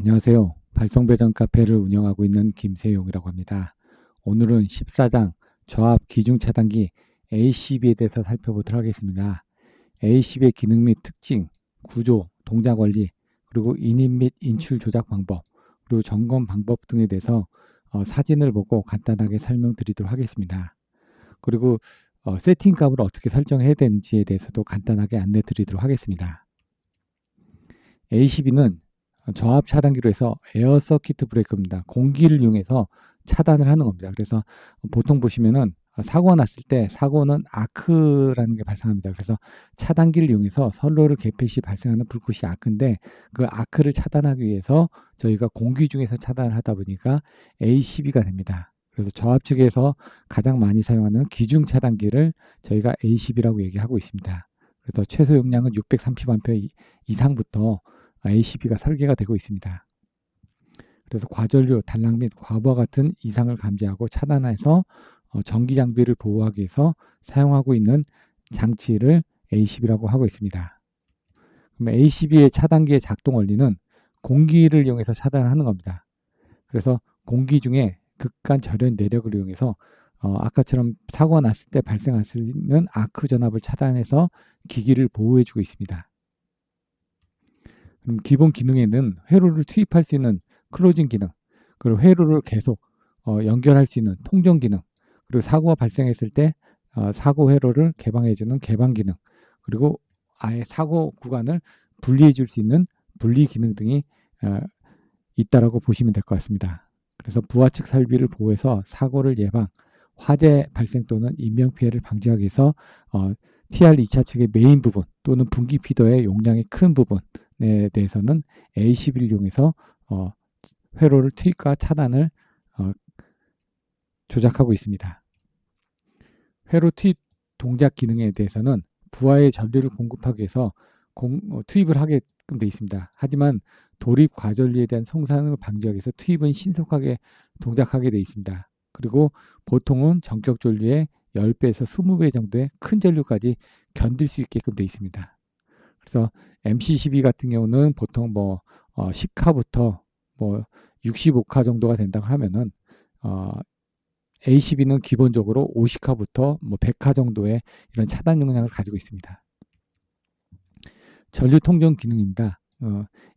안녕하세요. 발송배전 카페를 운영하고 있는 김세용이라고 합니다. 오늘은 14장 저압 기중 차단기 ACB에 대해서 살펴보도록 하겠습니다. ACB의 기능 및 특징, 구조, 동작 원리, 그리고 인입 및 인출 조작 방법, 그리고 점검 방법 등에 대해서 사진을 보고 간단하게 설명드리도록 하겠습니다. 그리고 세팅 값을 어떻게 설정해야 되는지에 대해서도 간단하게 안내 드리도록 하겠습니다. ACB는 저압 차단기로 해서 에어 서킷 브레이커입니다. 공기를 이용해서 차단을 하는 겁니다. 그래서 보통 보시면은 사고가 났을 때 사고는 아크라는 게 발생합니다. 그래서 차단기를 이용해서 선로를 개폐 시 발생하는 불꽃이 아크인데 그 아크를 차단하기 위해서 저희가 공기 중에서 차단을 하다 보니까 ACB가 됩니다. 그래서 저압 측에서 가장 많이 사용하는 기중 차단기를 저희가 ACB라고 얘기하고 있습니다. 그래서 최소 용량은 630A 이상부터 ACB가 설계가 되고 있습니다. 그래서 과전류, 단락 및 과부하 같은 이상을 감지하고 차단해서 전기 장비를 보호하기 위해서 사용하고 있는 장치를 ACB라고 하고 있습니다. 그럼 ACB의 차단기의 작동 원리는 공기를 이용해서 차단을 하는 겁니다. 그래서 공기 중에 극간 절연 내력을 이용해서 아까처럼 사고가 났을 때 발생할 수 있는 아크 전압을 차단해서 기기를 보호해주고 있습니다. 그럼 기본 기능에는 회로를 투입할 수 있는 클로징 기능, 그리고 회로를 계속 연결할 수 있는 통정 기능, 그리고 사고가 발생했을 때 사고 회로를 개방해주는 개방 기능, 그리고 아예 사고 구간을 분리해 줄 수 있는 분리 기능 등이 있다라고 보시면 될 것 같습니다. 그래서 부하 측 설비를 보호해서 사고를 예방, 화재 발생 또는 인명피해를 방지하기 위해서 TR 2차 측의 메인 부분 또는 분기 피더의 용량이 큰 부분에 대해서는 ACB를 이용해서 회로를 투입과 차단을 조작하고 있습니다. 회로 투입 동작 기능에 대해서는 부하의 전류를 공급하기 위해서 투입을 하게끔 되어 있습니다. 하지만 돌입 과전류에 대한 손상을 방지하기 위해서 투입은 신속하게 동작하게 되어 있습니다. 그리고 보통은 전격 전류의 10배에서 20배 정도의 큰 전류까지 견딜 수 있게끔 되어 있습니다. 그래서 MC12 같은 경우는 보통 10카부터 65카 정도가 된다고 하면은 ACB는 기본적으로 50카부터 100카 정도의 이런 차단 용량을 가지고 있습니다. 전류 통정 기능입니다.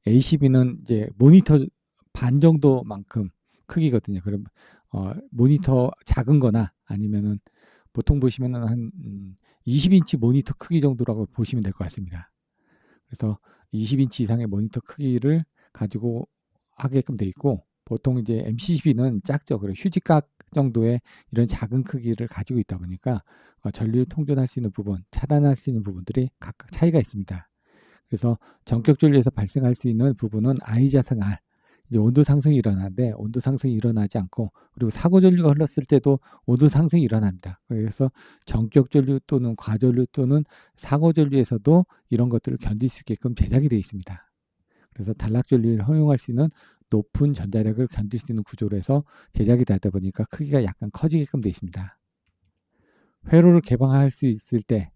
ACB는 이제 모니터 반 정도만큼 크기거든요. 그럼 모니터 작은 거나 아니면은 보통 보시면은 한 20인치 모니터 크기 정도라고 보시면 될 것 같습니다. 그래서 20인치 이상의 모니터 크기를 가지고 하게끔 돼 있고, 보통 이제 MC12는 작죠. 그리고 휴지각 정도의 이런 작은 크기를 가지고 있다 보니까 전류 통전할 수 있는 부분, 차단할 수 있는 부분들이 각각 차이가 있습니다. 그래서 전격 전류에서 발생할 수 있는 부분은 I자상 R, 이제 온도 상승이 일어나는데 온도 상승이 일어나지 않고, 그리고 사고 전류가 흘렀을 때도 온도 상승이 일어납니다. 그래서 전격 전류 또는 과전류 또는 사고 전류에서도 이런 것들을 견딜 수 있게끔 제작이 되어 있습니다. 그래서 단락 전류를 허용할 수 있는 높은 전자력을 견딜 수 있는 구조로 해서 제작이 되다 보니까 크기가 약간 커지게끔 되어 있습니다. 회로를 개방할 수 있을 때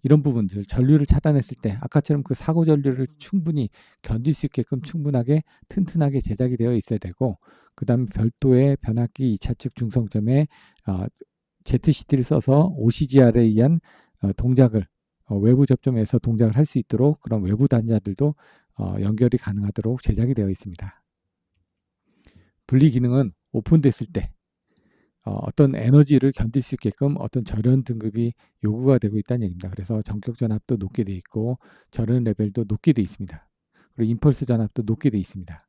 이런 부분들, 전류를 차단했을 때 아까처럼 그 사고 전류를 충분히 견딜 수 있게끔 충분하게 튼튼하게 제작이 되어 있어야 되고, 그 다음에 별도의 변압기 2차측 중성점에 ZCT를 써서 OCGR에 의한 동작을 외부 접점에서 동작을 할 수 있도록 그런 외부 단자들도 연결이 가능하도록 제작이 되어 있습니다. 분리 기능은 오픈됐을 때 어떤 에너지를 견딜 수 있게끔 어떤 절연 등급이 요구가 되고 있다는 얘기입니다. 그래서 전격 전압도 높게 되어 있고 절연 레벨도 높게 되어 있습니다. 그리고 임펄스 전압도 높게 되어 있습니다.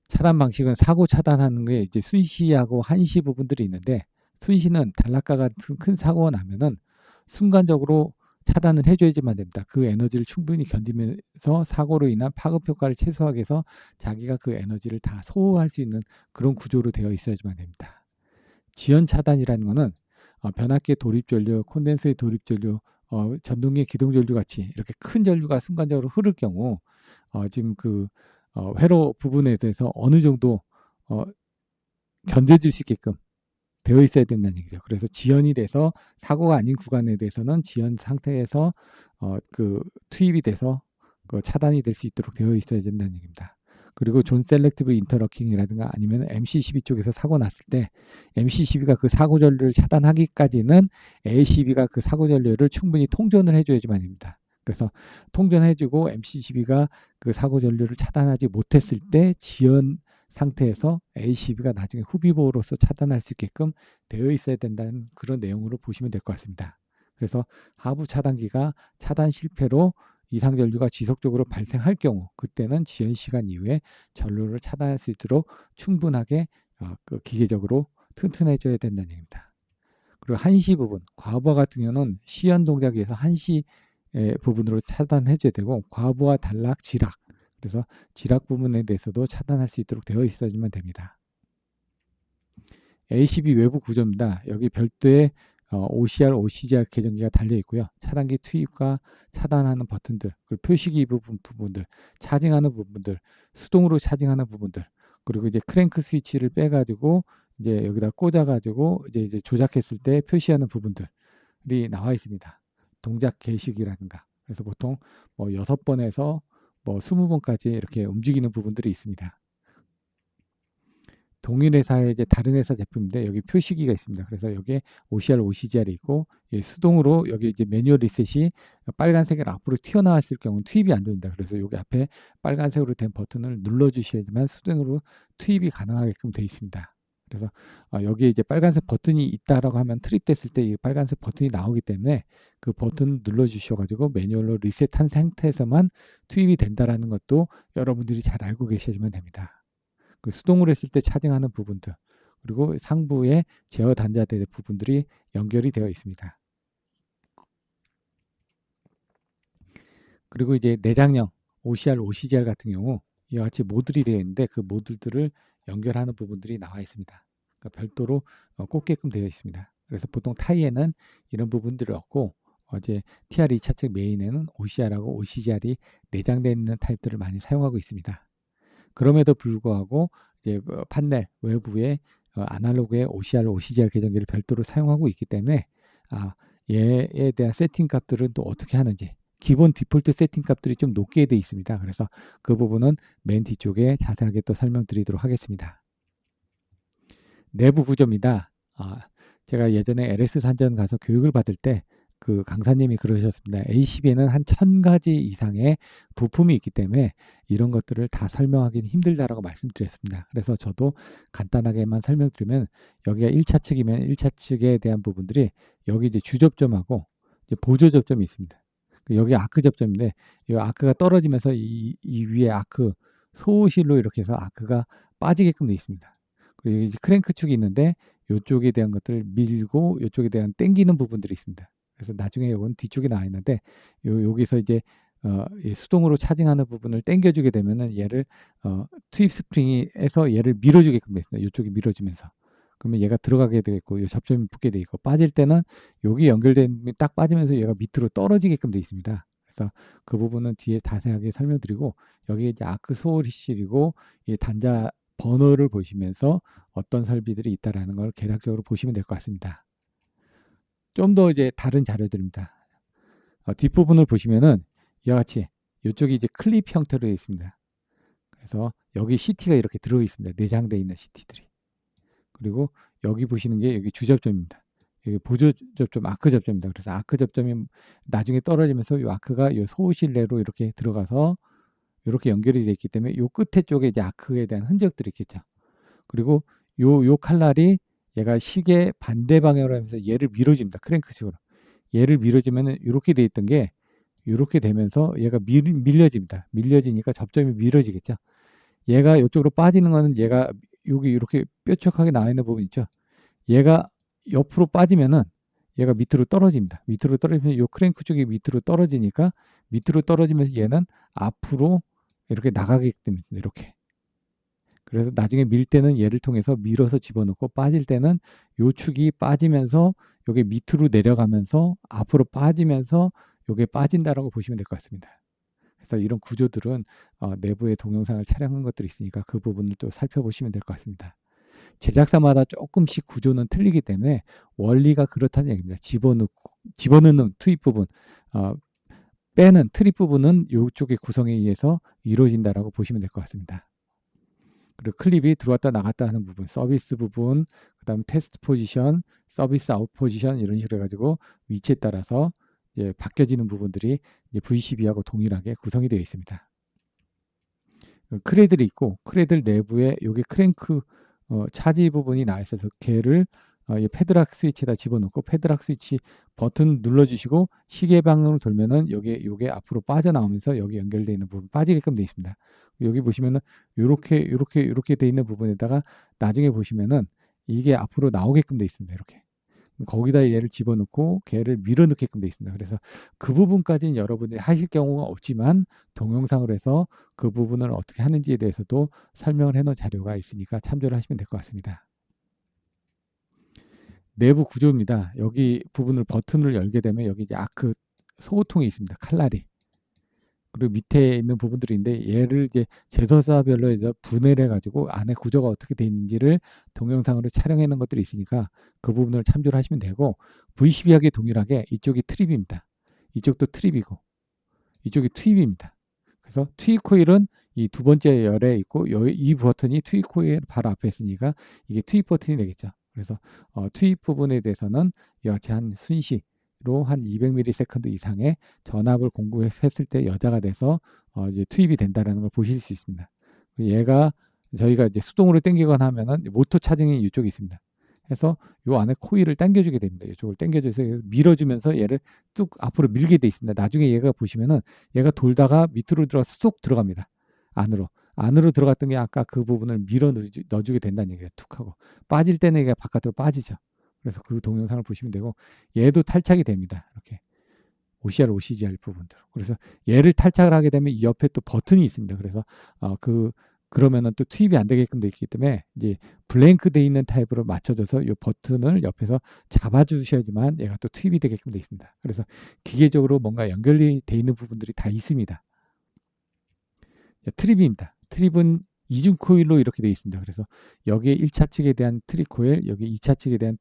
차단 방식은 사고 차단하는 게 이제 순시하고 한시 부분들이 있는데, 순시는 단락과 같은 큰 사고가 나면은 순간적으로 차단을 해줘야지만 됩니다. 그 에너지를 충분히 견디면서 사고로 인한 파급 효과를 최소화하기 위해서 자기가 그 에너지를 다 소화할 수 있는 그런 구조로 되어 있어야지만 됩니다. 지연 차단이라는 것은 변압기의 도립 전류, 콘덴서의 도립 전류, 전동기의 기동 전류 같이 이렇게 큰 전류가 순간적으로 흐를 경우 지금 그 회로 부분에 대해서 어느 정도 견뎌줄 수 있게끔 되어 있어야 된다는 얘기죠. 그래서 지연이 돼서 사고가 아닌 구간에 대해서는 지연 상태에서 그 투입이 돼서 차단이 될 수 있도록 되어 있어야 된다는 얘기입니다. 그리고 존 셀렉티브 인터러킹이라든가 아니면 MC12 쪽에서 사고 났을 때 MC12가 그 사고 전류를 차단하기까지는 ACB가 그 사고 전류를 충분히 통전을 해줘야지만 됩니다. 그래서 통전해주고 MC12가 그 사고 전류를 차단하지 못했을 때 지연 상태에서 ACB가 나중에 후비보호로서 차단할 수 있게끔 되어 있어야 된다는 그런 내용으로 보시면 될 것 같습니다. 그래서 하부 차단기가 차단 실패로 이상 전류가 지속적으로 발생할 경우 그때는 지연 시간 이후에 전류를 차단할 수 있도록 충분하게 기계적으로 튼튼해져야 된다는 얘기입니다. 그리고 한시 부분, 과부하 같은 경우는 시연 동작에서 한시 부분으로 차단해줘야 되고 과부하, 단락, 지락 그래서 지락 부분에 대해서도 차단할 수 있도록 되어 있어야지만 됩니다. ACB 외부 구조입니다. 여기 별도의 OCR, OCGR 계정기가 달려 있고요. 차단기 투입과 차단하는 버튼들, 그리고 표시기 부분들, 차징하는 부분들, 수동으로 차징하는 부분들, 그리고 이제 크랭크 스위치를 빼가지고 이제 여기다 꽂아가지고 이제 조작했을 때 표시하는 부분들이 나와 있습니다. 동작 게시기라든가. 그래서 보통 뭐 6번에서 뭐 20번까지 이렇게 움직이는 부분들이 있습니다. 동일 회사의 이제 다른 회사 제품인데 여기 표시기가 있습니다. 그래서 여기에 OCR, OCGR이 있고 수동으로 여기 이제 매뉴얼 리셋이 빨간색으로 앞으로 튀어나왔을 경우는 투입이 안 됩니다. 그래서 여기 앞에 빨간색으로 된 버튼을 눌러 주셔야지만 수동으로 투입이 가능하게끔 되어 있습니다. 그래서 여기에 이제 빨간색 버튼이 있다라고 하면 트립됐을 때 이 빨간색 버튼이 나오기 때문에 그 버튼 눌러 주셔가지고 매뉴얼로 리셋한 상태에서만 투입이 된다라는 것도 여러분들이 잘 알고 계셔야지만 됩니다. 그 수동으로 했을 때 차징하는 부분들 그리고 상부에 제어 단자대 부분들이 연결이 되어 있습니다. 그리고 이제 내장형 OCR, OCGR 같은 경우 이와 같이 모듈이 되어 있는데 그 모듈들을 연결하는 부분들이 나와 있습니다. 그러니까 별도로 꽂게끔 되어 있습니다. 그래서 보통 타이에는 이런 부분들이 없고 이제 TR2차 측 메인에는 OCR하고 OCGR이 내장되어 있는 타입들을 많이 사용하고 있습니다. 그럼에도 불구하고 이제 판넬 외부에 아날로그의 OCR, OCGR 계정기를 별도로 사용하고 있기 때문에 얘에 대한 세팅 값들은 또 어떻게 하는지 기본 디폴트 세팅 값들이 좀 높게 되어 있습니다. 그래서 그 부분은 맨 뒤쪽에 자세하게 또 설명드리도록 하겠습니다. 내부 구조입니다. 제가 예전에 LS 산전 가서 교육을 받을 때 그 강사님이 그러셨습니다. ACB에는 한 1000가지 이상의 부품이 있기 때문에 이런 것들을 다 설명하기는 힘들다라고 말씀드렸습니다. 그래서 저도 간단하게만 설명드리면 여기가 1차 측이면 1차 측에 대한 부분들이 여기 이제 주접점하고 이제 보조 접점이 있습니다. 여기 아크 접점인데 이 아크가 떨어지면서 이 위에 아크 소실로 이렇게 해서 아크가 빠지게끔 되어 있습니다. 그리고 이제 크랭크 축이 있는데 이쪽에 대한 것들을 밀고 이쪽에 대한 당기는 부분들이 있습니다. 그래서 나중에 이건 뒤쪽에 나와 있는데 여기서 이제 수동으로 차징하는 부분을 당겨주게 되면은 얘를 투입 스프링에서 얘를 밀어주게끔 되어 있습니다. 이쪽이 밀어주면서 그러면 얘가 들어가게 되겠고 이 접점이 붙게 되어 있고 빠질 때는 여기 연결된 딱 빠지면서 얘가 밑으로 떨어지게끔 되어 있습니다. 그래서 그 부분은 뒤에 자세하게 설명드리고 여기 이제 아크 소홀실이고 이 단자 번호를 보시면서 어떤 설비들이 있다라는 걸 개략적으로 보시면 될 것 같습니다. 좀 더 이제 다른 자료들입니다. 뒷부분을 보시면은 이와 같이 이쪽이 이제 클립 형태로 되어 있습니다. 그래서 여기 CT가 이렇게 들어 있습니다. 내장되어 있는 CT들이. 그리고 여기 보시는 게 여기 주접점입니다. 여기 보조 접점, 아크 접점입니다. 그래서 아크 접점이 나중에 떨어지면서 이 아크가 이 소실 내로 이렇게 들어가서 이렇게 연결이 되어 있기 때문에 이 끝에 쪽에 이제 아크에 대한 흔적들이 있겠죠. 그리고 요 칼날이 얘가 시계 반대 방향으로 하면서 얘를 밀어줍니다. 크랭크식으로. 얘를 밀어주면은 이렇게 돼 있던 게 이렇게 되면서 얘가 밀려집니다. 밀려지니까 접점이 밀어지겠죠. 얘가 이쪽으로 빠지는 거는 얘가 여기 이렇게 뾰족하게 나와 있는 부분 있죠. 얘가 옆으로 빠지면은 얘가 밑으로 떨어집니다. 밑으로 떨어지면 이 크랭크 쪽이 밑으로 떨어지니까 밑으로 떨어지면서 얘는 앞으로 이렇게 나가게 됩니다. 이렇게. 그래서 나중에 밀 때는 얘를 통해서 밀어서 집어넣고 빠질 때는 요 축이 빠지면서 요게 밑으로 내려가면서 앞으로 빠지면서 요게 빠진다라고 보시면 될 것 같습니다. 그래서 이런 구조들은 내부의 동영상을 촬영한 것들이 있으니까 그 부분을 또 살펴보시면 될 것 같습니다. 제작사마다 조금씩 구조는 틀리기 때문에 원리가 그렇다는 얘기입니다. 집어넣는 투입 부분 빼는 트립 부분은 이쪽의 구성에 의해서 이루어진다라고 보시면 될 것 같습니다. 그리고 클립이 들어왔다 나갔다 하는 부분, 서비스 부분, 그 다음 테스트 포지션, 서비스 아웃 포지션 이런 식으로 해가지고 위치에 따라서 이제 바뀌어지는 부분들이 이제 V12하고 동일하게 구성이 되어 있습니다. 크레들이 있고 크레들 내부에 여기 크랭크 차지 부분이 나와 있어서 걔를 이 패드락 스위치에다 집어넣고 패드락 스위치 버튼 눌러주시고 시계 방향으로 돌면은 요게 앞으로 빠져나오면서 여기 연결되어 있는 부분 빠지게끔 되어 있습니다. 여기 보시면은 요렇게 되어 있는 부분에다가 나중에 보시면은 이게 앞으로 나오게끔 되어 있습니다. 이렇게. 거기다 얘를 집어넣고 걔를 밀어넣게끔 되어 있습니다. 그래서 그 부분까지는 여러분들이 하실 경우가 없지만 동영상으로 해서 그 부분을 어떻게 하는지에 대해서도 설명을 해놓은 자료가 있으니까 참조를 하시면 될 것 같습니다. 내부 구조입니다. 여기 부분을 버튼을 열게 되면 여기 이제 아크 소모통이 있습니다. 칼날이. 그리고 밑에 있는 부분들인데 얘를 이제 제소사별로 이제 분해를 해가지고 안에 구조가 어떻게 되어 있는지를 동영상으로 촬영해 놓은 것들이 있으니까 그 부분을 참조를 하시면 되고 V12하게 동일하게 이쪽이 트립입니다. 이쪽도 트립이고 이쪽이 투입입니다. 그래서 투입 코일은 이 두 번째 열에 있고 이 버튼이 투입 코일 바로 앞에 있으니까 이게 투입 버튼이 되겠죠. 그래서 투입 부분에 대해서는 이와 같이 한 순시로 한 200ms 이상의 전압을 공급했을 때 여자가 돼서 이제 투입이 된다라는 걸 보실 수 있습니다. 얘가 저희가 이제 수동으로 당기거나 하면은 모터 차징이 이쪽에 있습니다. 해서 요 안에 코일을 당겨주게 됩니다. 이쪽을 당겨줘서 밀어주면서 얘를 뚝 앞으로 밀게 돼 있습니다. 나중에 얘가 보시면은 얘가 돌다가 밑으로 들어가서 쏙 들어갑니다. 안으로 들어갔던 게 아까 그 부분을 밀어 넣어주게 된다는 얘기예요. 툭 하고 빠질 때는 얘가 바깥으로 빠지죠. 그래서 그 동영상을 보시면 되고 얘도 탈착이 됩니다. 이렇게 OCR, OCGR 부분들. 그래서 얘를 탈착을 하게 되면 이 옆에 또 버튼이 있습니다. 그래서 그러면은 또 투입이 안 되게끔 되어 있기 때문에 이제 블랭크 돼 있는 타입으로 맞춰줘서 이 버튼을 옆에서 잡아주셔야지만 얘가 또 투입이 되게끔 되어 있습니다. 그래서 기계적으로 뭔가 연결이 돼 있는 부분들이 다 있습니다. 트립입니다. 트립은 이중 코일로 이렇게 되어 있습니다. 그래서 여기에 1차 측에 대한 트립 코일, 여기 2차 측에 대한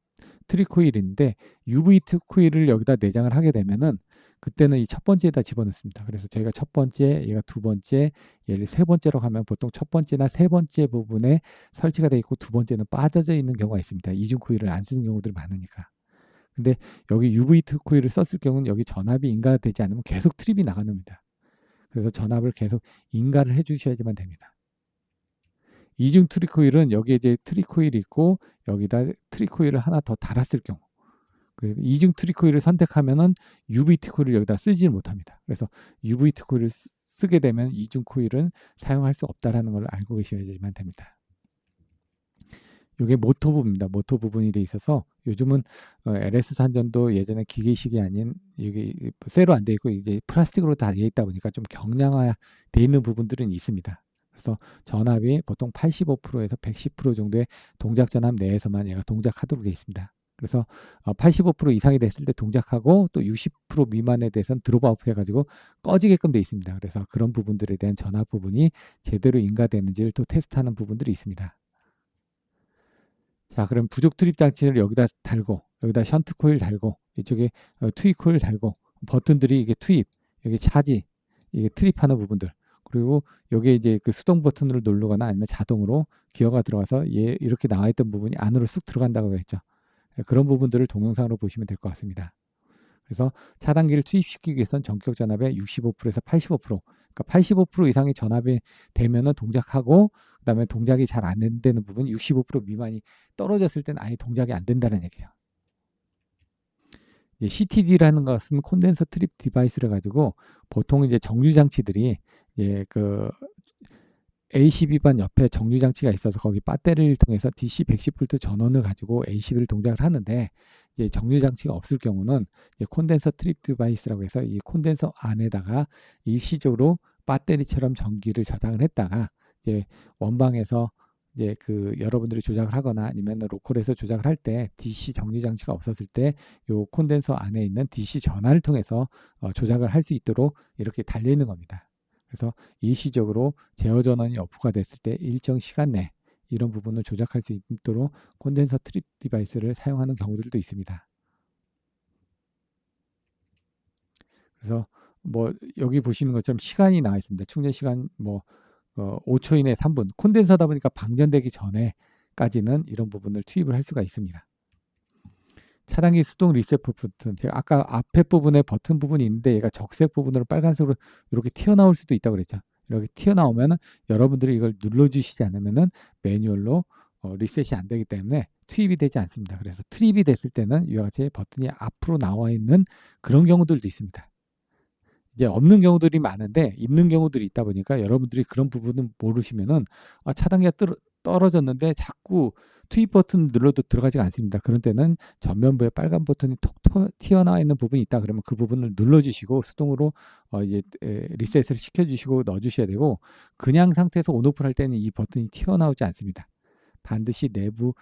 트립 코일인데 UV 코일을 여기다 내장을 하게 되면은 그때는 이 첫 번째에다 집어넣습니다. 그래서 저희가 첫 번째, 얘가 두 번째, 얘를 세 번째로 가면 보통 첫 번째나 세 번째 부분에 설치가 되어 있고 두 번째는 빠져져 있는 경우가 있습니다. 이중 코일을 안 쓰는 경우들이 많으니까. 근데 여기 UV 코일을 썼을 경우는 여기 전압이 인가되지 않으면 계속 트립이 나가는 겁니다. 그래서 전압을 계속 인가를 해주셔야지만 됩니다. 이중 트리코일은 여기에 이제 트리코일이 있고 여기다 트리코일을 하나 더 달았을 경우 이중 트리코일을 선택하면은 UVT 코일을 여기다 쓰지 못합니다. 그래서 UVT 코일을 쓰게 되면 이중 코일은 사용할 수 없다라는 걸 알고 계셔야지만 됩니다. 이게 모터 부분입니다. 모터 부분이 돼 있어서 요즘은 LS 산전도 예전에 기계식이 아닌 이게 쇠로 안 돼 있고 이제 플라스틱으로 다 돼 있다 보니까 좀 경량화 돼 있는 부분들은 있습니다. 그래서 전압이 보통 85%에서 110% 정도의 동작 전압 내에서만 얘가 동작하도록 되어 있습니다. 그래서 85% 이상이 됐을 때 동작하고 또 60% 미만에 대해서는 드롭아웃 해가지고 꺼지게끔 되어 있습니다. 그래서 그런 부분들에 대한 전압 부분이 제대로 인가되는지를 또 테스트하는 부분들이 있습니다. 자, 그럼 부족 투입 장치를 여기다 달고 여기다 션트 코일 달고 이쪽에 투입 코일 달고 버튼들이 이게 투입, 여기 차지, 이게 트립하는 부분들 그리고 여기에 이제 그 수동 버튼을 누르거나 아니면 자동으로 기어가 들어가서 얘 이렇게 나와 있던 부분이 안으로 쑥 들어간다고 했죠. 그런 부분들을 동영상으로 보시면 될 것 같습니다. 그래서 차단기를 투입시키기 위해서는 전격 전압의 65%에서 85%, 그러니까 85% 이상의 전압이 되면은 동작하고 그다음에 동작이 잘 안 되는 부분 65% 미만이 떨어졌을 때는 아예 동작이 안 된다는 얘기죠. CTD라는 것은 콘덴서 트립 디바이스를 가지고 보통 이제 정류 장치들이 그 ACB반 옆에 정류 장치가 있어서 거기 배터리를 통해서 DC 110V 전원을 가지고 ACB를 동작을 하는데 이제 정류 장치가 없을 경우는 이제 콘덴서 트립 디바이스라고 해서 이 콘덴서 안에다가 일시적으로 배터리처럼 전기를 저장을 했다가 이제 원방에서 이제 그 여러분들이 조작을 하거나 아니면 로컬에서 조작을 할 때 DC 정류 장치가 없었을 때 요 콘덴서 안에 있는 DC 전화를 통해서 조작을 할 수 있도록 이렇게 달려 있는 겁니다. 그래서 일시적으로 제어 전원이 오프가 됐을 때 일정 시간 내 이런 부분을 조작할 수 있도록 콘덴서 트립 디바이스를 사용하는 경우들도 있습니다. 그래서 뭐 여기 보시는 것처럼 시간이 나와 있습니다. 충전 시간 뭐 5초 이내 3분. 콘덴서다 보니까 방전되기 전에까지는 이런 부분을 투입을 할 수가 있습니다. 차단기 수동 리셋 버튼. 제가 아까 앞에 부분에 버튼 부분이 있는데 얘가 적색 부분으로 빨간색으로 이렇게 튀어나올 수도 있다고 그랬죠. 이렇게 튀어나오면은 여러분들이 이걸 눌러주시지 않으면은 매뉴얼로 리셋이 안 되기 때문에 투입이 되지 않습니다. 그래서 트립이 됐을 때는 이와 같이 버튼이 앞으로 나와 있는 그런 경우들도 있습니다. 이제 없는 경우들이 많은데 있는 경우들이 있다 보니까 여러분들이 그런 부분은 모르시면은 차단기가 떨어졌는데 자꾸 투입 버튼 눌러도 들어가지가 않습니다. 그런 때는 전면부에 빨간 버튼이 톡 튀어나와 있는 부분이 있다 그러면 그 부분을 눌러주시고 수동으로 이제 리셋을 시켜주시고 넣어주셔야 되고, 그냥 상태에서 온오프 할 때는 이 버튼이 튀어나오지 않습니다. 반드시 내부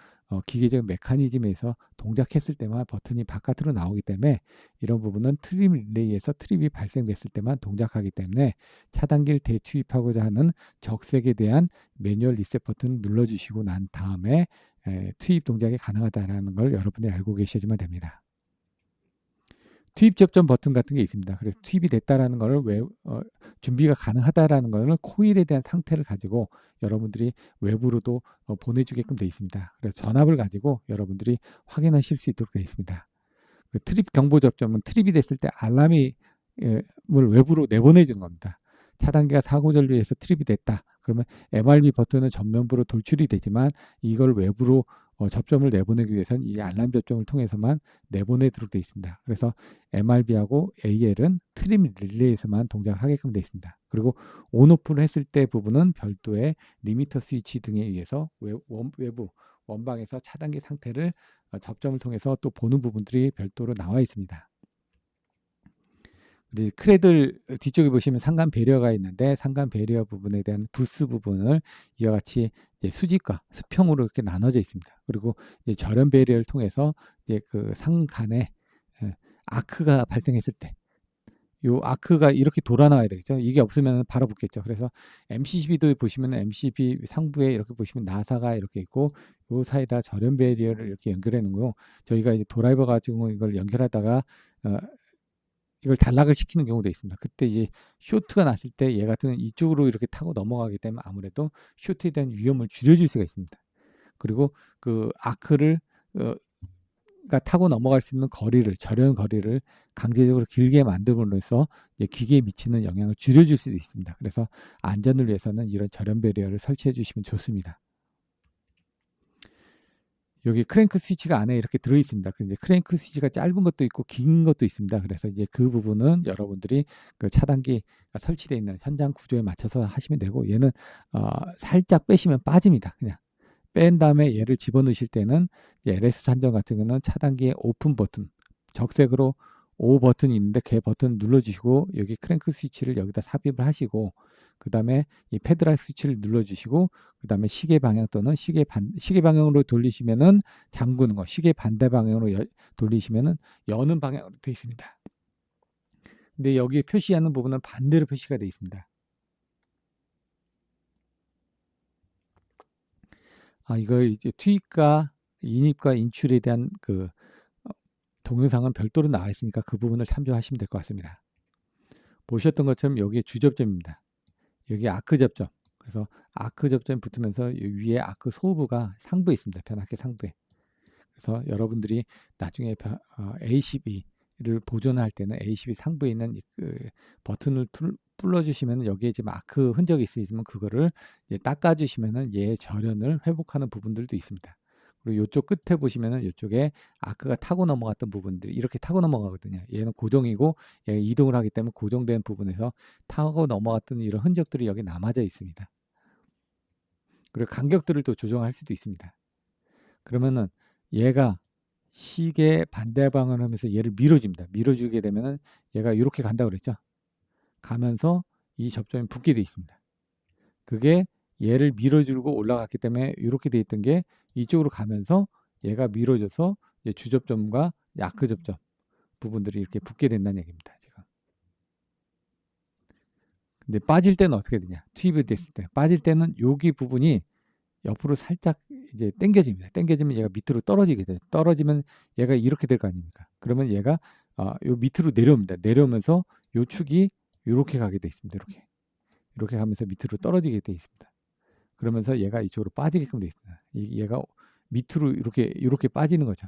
기계적 메커니즘에서 동작했을 때만 버튼이 바깥으로 나오기 때문에 이런 부분은 트립 릴레이에서 트립이 발생됐을 때만 동작하기 때문에 차단기를 대투입하고자 하는 적색에 대한 매뉴얼 리셋 버튼을 눌러주시고 난 다음에 투입 동작이 가능하다는 걸 여러분이 알고 계셔야지만 됩니다. 투입 접점 버튼 같은 게 있습니다. 그래서 투입이 됐다라는 것을 준비가 가능하다라는 것을 코일에 대한 상태를 가지고 여러분들이 외부로도 보내주게끔 되어 있습니다. 그래서 전압을 가지고 여러분들이 확인하실 수 있도록 되어 있습니다. 그 트립 경보 접점은 트립이 됐을 때 알람이 외부로 내보내주는 겁니다. 차단기가 사고 전류에서 트립이 됐다. 그러면 MRB 버튼은 전면부로 돌출이 되지만 이걸 외부로 접점을 내보내기 위해서는 이 알람 접점을 통해서만 내보내도록 되어 있습니다. 그래서 MRB하고 AL은 트립 릴레이에서만 동작을 하게끔 되어 있습니다. 그리고 온오프를 했을 때 부분은 별도의 리미터 스위치 등에 의해서 외부 원방에서 차단기 상태를 접점을 통해서 또 보는 부분들이 별도로 나와 있습니다. 우리 크레들 뒤쪽에 보시면 상간 배리어가 있는데 상간 배리어 부분에 대한 부스 부분을 이와 같이 이제 수직과 수평으로 이렇게 나눠져 있습니다. 그리고 이제 절연 배리어를 통해서 이제 그 상간에 아크가 발생했을 때 이 아크가 이렇게 돌아 나와야 되겠죠. 이게 없으면 바로 붙겠죠. 그래서 MCB도 보시면 MCB 상부에 이렇게 보시면 나사가 이렇게 있고 요 사이에다 절연 배리어를 이렇게 연결해 놓은 거요. 저희가 이제 드라이버 가지고 이걸 연결하다가 이걸 단락을 시키는 경우도 있습니다. 그때 이제 쇼트가 났을 때 얘 같은 이쪽으로 이렇게 타고 넘어가기 때문에 아무래도 쇼트에 대한 위험을 줄여줄 수가 있습니다. 그리고 그 아크를 타고 넘어갈 수 있는 거리를, 절연 거리를 강제적으로 길게 만듦으로써 기계에 미치는 영향을 줄여줄 수도 있습니다. 그래서 안전을 위해서는 이런 절연 배리어를 설치해 주시면 좋습니다. 여기 크랭크 스위치가 안에 이렇게 들어 있습니다. 근데 크랭크 스위치가 짧은 것도 있고 긴 것도 있습니다. 그래서 이제 그 부분은 여러분들이 그 차단기가 설치되어 있는 현장 구조에 맞춰서 하시면 되고, 얘는 살짝 빼시면 빠집니다. 그냥 뺀 다음에 얘를 집어넣으실 때는 LS 산정 같은 경우는 차단기의 오픈 버튼, 적색으로 O 버튼이 있는데 그 버튼 눌러주시고 여기 크랭크 스위치를 여기다 삽입을 하시고, 그 다음에 이 패드락 스위치를 눌러주시고, 그 다음에 시계 방향 또는 시계 방향으로 돌리시면은 잠그는 거, 시계 반대 방향으로 돌리시면은 여는 방향으로 되어 있습니다. 근데 여기 표시하는 부분은 반대로 표시가 되어 있습니다. 이거 이제 투입과 인입과 인출에 대한 그 동영상은 별도로 나와 있으니까 그 부분을 참조하시면 될 것 같습니다. 보셨던 것처럼 여기 주접점입니다. 여기 아크 접점. 그래서 아크 접점이 붙으면서 위에 아크 소부가 상부에 있습니다. 변압기 상부에. 그래서 여러분들이 나중에 A12를 보존할 때는 A12 상부에 있는 그 버튼을 불러주시면 여기에 지금 아크 흔적이 있으면 그거를 닦아주시면은 얘 절연을 회복하는 부분들도 있습니다. 그리고 이쪽 끝에 보시면은 이쪽에 아크가 타고 넘어갔던 부분들이 이렇게 타고 넘어가거든요. 얘는 고정이고 얘가 이동을 하기 때문에 고정된 부분에서 타고 넘어갔던 이런 흔적들이 여기 남아져 있습니다. 그리고 간격들을 또 조정할 수도 있습니다. 그러면은 얘가 시계 반대 방향을 하면서 얘를 밀어줍니다. 밀어주게 되면은 얘가 이렇게 간다고 그랬죠. 가면서 이 접점이 붙게 되어 있습니다. 그게 얘를 밀어주고 올라갔기 때문에 이렇게 되어 있던 게 이쪽으로 가면서 얘가 밀어줘서 주접점과 아크 접점 부분들이 이렇게 붙게 된다는 얘기입니다. 지금. 근데 빠질 때는 어떻게 되냐? 투입이 됐을 때 빠질 때는 여기 부분이 옆으로 살짝 이제 당겨집니다. 당겨지면 얘가 밑으로 떨어지게 돼요. 떨어지면 얘가 이렇게 될 거 아닙니까? 그러면 얘가 요 밑으로 내려옵니다. 내려오면서 요 축이 이렇게 가게 돼 있습니다. 이렇게 가면서 밑으로 떨어지게 돼 있습니다. 그러면서 얘가 이쪽으로 빠지게끔 돼 있습니다. 얘가 밑으로 이렇게 빠지는 거죠.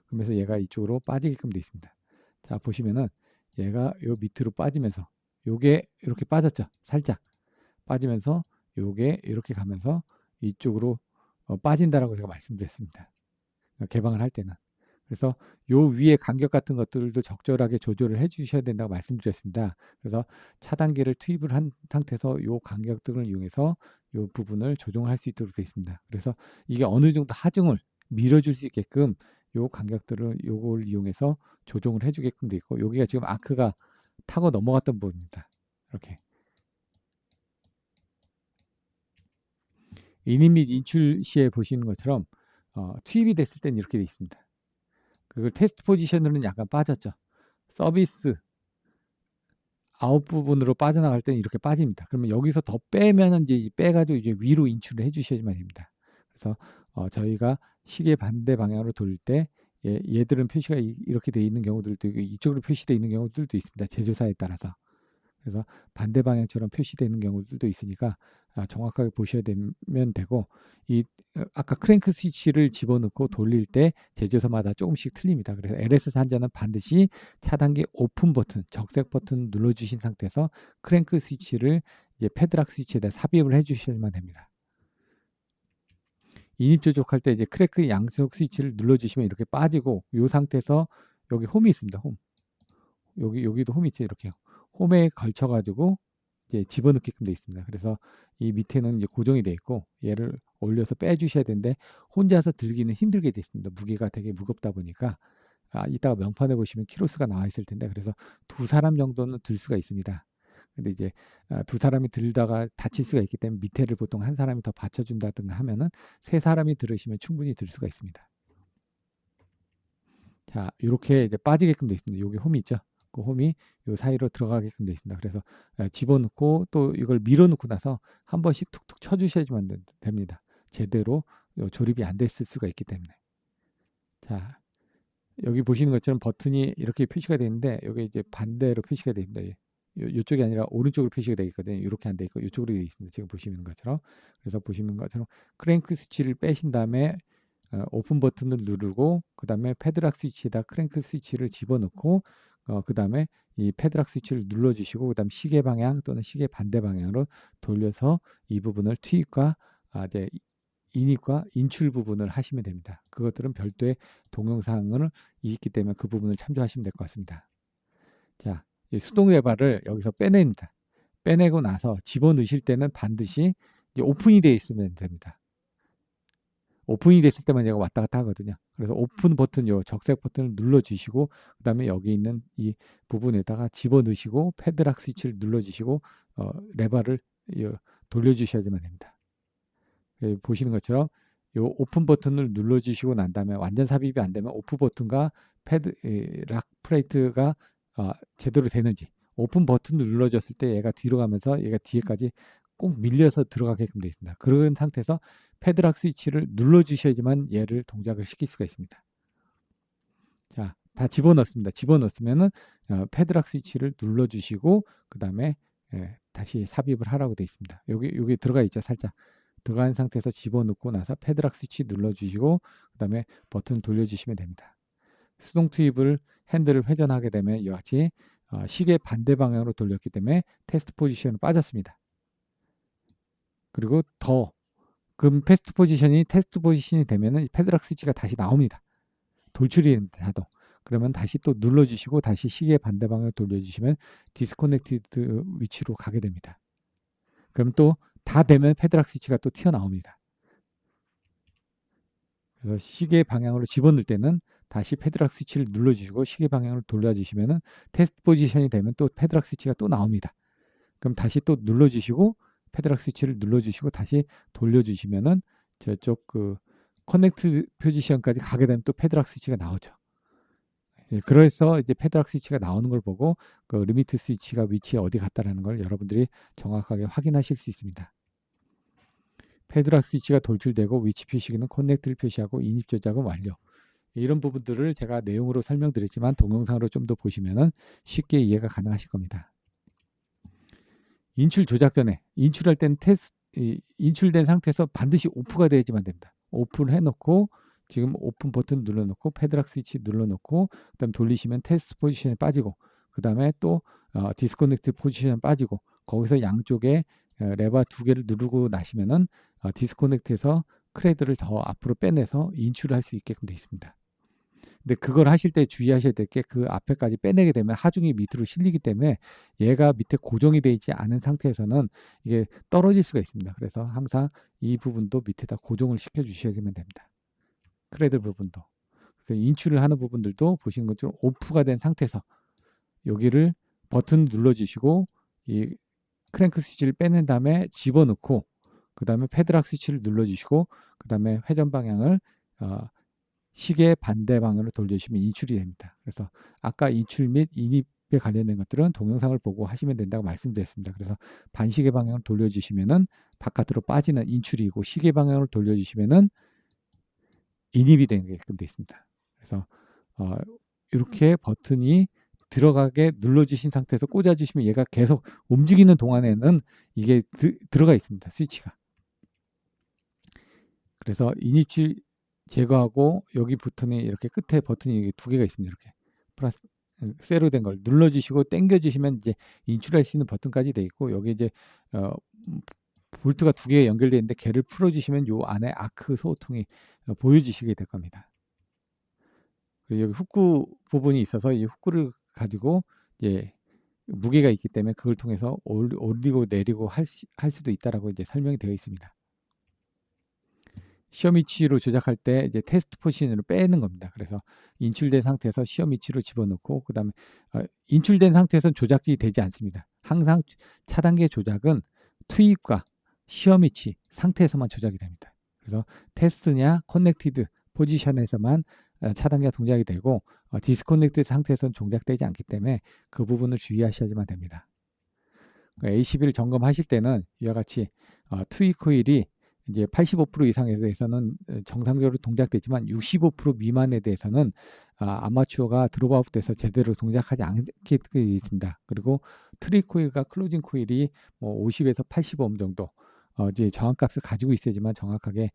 그러면서 얘가 이쪽으로 빠지게끔 돼 있습니다. 자, 보시면은 얘가 요 밑으로 빠지면서 요게 이렇게 빠졌죠. 살짝 빠지면서 요게 이렇게 가면서 이쪽으로 빠진다라고 제가 말씀드렸습니다. 개방을 할 때는. 그래서 요 위에 간격 같은 것들도 적절하게 조절을 해 주셔야 된다고 말씀드렸습니다. 그래서 차단기를 투입을 한 상태에서 요 간격 등을 이용해서 요 부분을 조정할 수 있도록 되어 있습니다. 그래서 이게 어느 정도 하중을 밀어줄 수 있게끔 요 간격들을 요걸 이용해서 조정을 해주게끔 되어 있고, 여기가 지금 아크가 타고 넘어갔던 부분입니다. 이렇게 인입 및 인출 시에 보시는 것처럼 투입이 됐을 때는 이렇게 되어 있습니다. 그걸 테스트 포지션으로는 약간 빠졌죠. 서비스 아웃 부분으로 빠져나갈 때는 이렇게 빠집니다. 그러면 여기서 더 빼면은 이제 빼가지고 이제 위로 인출을 해주셔야만 됩니다. 그래서 저희가 시계 반대 방향으로 돌릴 때 얘들은 표시가 이렇게 되어 있는 경우들도 있고 이쪽으로 표시되어 있는 경우들도 있습니다. 제조사에 따라서. 그래서 반대 방향처럼 표시되는 경우들도 있으니까 정확하게 보셔야 되면 되고, 아까 크랭크 스위치를 집어넣고 돌릴 때 제조사마다 조금씩 틀립니다. 그래서 LS 산자는 반드시 차단기 오픈 버튼, 적색 버튼 눌러주신 상태에서 크랭크 스위치를 이제 패드락 스위치에다 삽입을 해주셔야만 됩니다. 인입 조작할 때 이제 크랭크 양쪽 스위치를 눌러주시면 이렇게 빠지고, 이 상태에서 여기 홈이 있습니다. 홈. 여기도 홈이 있죠. 이렇게요. 홈에 걸쳐가지고 이제 집어넣게끔 되어 있습니다. 그래서 이 밑에는 이제 고정이 되어 있고 얘를 올려서 빼주셔야 되는데 혼자서 들기는 힘들게 되어 있습니다. 무게가 되게 무겁다 보니까 이따가 명판에 보시면 키로수가 나와 있을 텐데, 그래서 두 사람 정도는 들 수가 있습니다. 근데 이제 두 사람이 들다가 다칠 수가 있기 때문에 밑에를 보통 한 사람이 더 받쳐준다든가 하면은 세 사람이 들으시면 충분히 들 수가 있습니다. 자, 이렇게 이제 빠지게끔 되어 있습니다. 여기 홈이 있죠. 그 홈이 요 사이로 들어가게끔 되어 있습니다. 그래서 집어넣고 또 이걸 밀어넣고 나서 한 번씩 툭툭 쳐주셔야지만 됩니다. 제대로 조립이 안 됐을 수가 있기 때문에. 자, 여기 보시는 것처럼 버튼이 이렇게 표시가 되어 있는데 여기 이제 반대로 표시가 되어 있습니다. 이쪽이 아니라 오른쪽으로 표시가 되어 있거든요. 이렇게 안 되어 있고 이쪽으로 되어 있습니다. 지금 보시는 것처럼. 그래서 보시는 것처럼 크랭크 스위치를 빼신 다음에 오픈 버튼을 누르고 그 다음에 패드락 스위치에다 크랭크 스위치를 집어넣고 그 다음에 이 패드락 스위치를 눌러주시고 그 다음 시계 방향 또는 시계 반대 방향으로 돌려서 이 부분을 투입과 이제 인입과 인출 부분을 하시면 됩니다. 그것들은 별도의 동영상을 있기 때문에 그 부분을 참조하시면 될 것 같습니다. 자, 이 수동 레버를 여기서 빼냅니다. 빼내고 나서 집어넣으실 때는 반드시 이제 오픈이 되어 있으면 됩니다. 오픈이 됐을 때만 얘가 왔다 갔다 하거든요. 그래서 오픈 버튼, 요 적색 버튼을 눌러주시고 그 다음에 여기 있는 이 부분에다가 집어넣으시고 패드락 스위치를 눌러주시고 레버를 돌려주셔야지만 됩니다. 보시는 것처럼 요 오픈 버튼을 눌러주시고 난 다음에 완전 삽입이 안 되면 오프 버튼과 락 플레이트가 제대로 되는지, 오픈 버튼을 눌러줬을 때 얘가 뒤로 가면서 얘가 뒤에까지 꼭 밀려서 들어가게끔 되어 있습니다. 그런 상태에서 패드락 스위치를 눌러주셔야지만 얘를 동작을 시킬 수가 있습니다. 자, 다 집어넣습니다. 집어넣으면은 패드락 스위치를 눌러주시고 그 다음에 다시 삽입을 하라고 되어 있습니다. 여기 들어가 있죠. 살짝 들어간 상태에서 집어넣고 나서 패드락 스위치 눌러주시고 그 다음에 버튼 돌려주시면 됩니다. 수동 투입을 핸들을 회전하게 되면 이와 같이 시계 반대 방향으로 돌렸기 때문에 테스트 포지션으로 빠졌습니다. 그리고 그럼 테스트 포지션이 되면은 패드락 스위치가 다시 나옵니다. 돌출이 됩니다. 그러면 다시 또 눌러주시고 다시 시계 반대 방향으로 돌려주시면 디스커넥티드 위치로 가게 됩니다. 그럼 또 다 되면 패드락 스위치가 또 튀어나옵니다. 그래서 시계 방향으로 집어넣을 때는 다시 패드락 스위치를 눌러주시고 시계 방향으로 돌려주시면은 테스트 포지션이 되면 또 패드락 스위치가 또 나옵니다. 그럼 다시 또 눌러주시고 패드락 스위치를 눌러주시고 다시 돌려주시면은 저쪽 그 커넥트 포지션까지 가게 되면 또 패드락 스위치가 나오죠. 그래서 이제 패드락 스위치가 나오는 걸 보고 그 리미트 스위치가 위치에 어디 갔다라는 걸 여러분들이 정확하게 확인하실 수 있습니다. 패드락 스위치가 돌출되고 위치 표시기는 커넥트를 표시하고 인입 조작은 완료. 이런 부분들을 제가 내용으로 설명드렸지만 동영상으로 좀 더 보시면은 쉽게 이해가 가능하실 겁니다. 인출 조작 전에 인출할 때는 인출된 상태에서 반드시 오프가 되어야지만 됩니다. 오프를 해놓고 지금 오픈 버튼 눌러놓고 패드락 스위치 눌러놓고 그다음 돌리시면 테스트 포지션에 빠지고 그 다음에 또 디스커넥트 포지션에 빠지고 거기서 양쪽에 레버 두 개를 누르고 나시면은 디스커넥트에서 크레드를 더 앞으로 빼내서 인출을 할 수 있게끔 되어 있습니다. 근데 그걸 하실 때 주의하셔야 될 게 그 앞에까지 빼내게 되면 하중이 밑으로 실리기 때문에 얘가 밑에 고정이 되어 있지 않은 상태에서는 이게 떨어질 수가 있습니다. 그래서 항상 이 부분도 밑에다 고정을 시켜 주셔야지만 됩니다. 크레드 부분도. 그래서 인출을 하는 부분들도 보시는 것처럼 오프가 된 상태에서 여기를 버튼 눌러주시고 이 크랭크 스위치를 빼낸 다음에 집어넣고 그 다음에 패드락 스위치를 눌러주시고 그 다음에 회전 방향을 시계 반대 방향으로 돌려주시면 인출이 됩니다. 그래서 아까 인출 및 인입에 관련된 것들은 동영상을 보고 하시면 된다고 말씀드렸습니다. 그래서 반시계 방향을 돌려주시면은 바깥으로 빠지는 인출이고 시계 방향으로 돌려주시면은 인입이 되게끔 되어 있습니다. 그래서 이렇게 버튼이 들어가게 눌러주신 상태에서 꽂아주시면 얘가 계속 움직이는 동안에는 이게 들어가 있습니다. 스위치가. 그래서 인입출 제거하고 여기 버튼이 이렇게 끝에 버튼이 두 개가 있습니다. 이렇게 플러스 쇠로 된 걸 눌러주시고 당겨주시면 이제 인출할 수 있는 버튼까지 돼 있고 여기 이제 볼트가 두 개가 연결되어 있는데 걔를 풀어주시면 요 안에 아크 소통이 보여지시게 될 겁니다. 여기 훅구 부분이 있어서 이 훅구를 가지고 이제 무게가 있기 때문에 그걸 통해서 올리고 내리고 할 수도 있다라고 이제 설명이 되어 있습니다. 시험 위치로 조작할 때 이제 테스트 포지션으로 빼는 겁니다. 그래서 인출된 상태에서 시험 위치로 집어넣고 그 다음에 인출된 상태에서는 조작이 되지 않습니다. 항상 차단계 조작은 투입과 시험 위치 상태에서만 조작이 됩니다. 그래서 테스트냐 커넥티드 포지션에서만 차단계가 동작이 되고 디스커넥트 상태에서는 동작되지 않기 때문에 그 부분을 주의하셔야지만 됩니다. A12를 점검하실 때는 이와 같이 투입 코일이 이제 85% 이상에 대해서는 정상적으로 동작되지만 65% 미만에 대해서는 아마추어가 드롭아웃돼서 제대로 동작하지 않게 되어 있습니다. 그리고 트리 코일과 클로징 코일이 뭐 50에서 80옴 정도 이제 저항값을 가지고 있어야지만 정확하게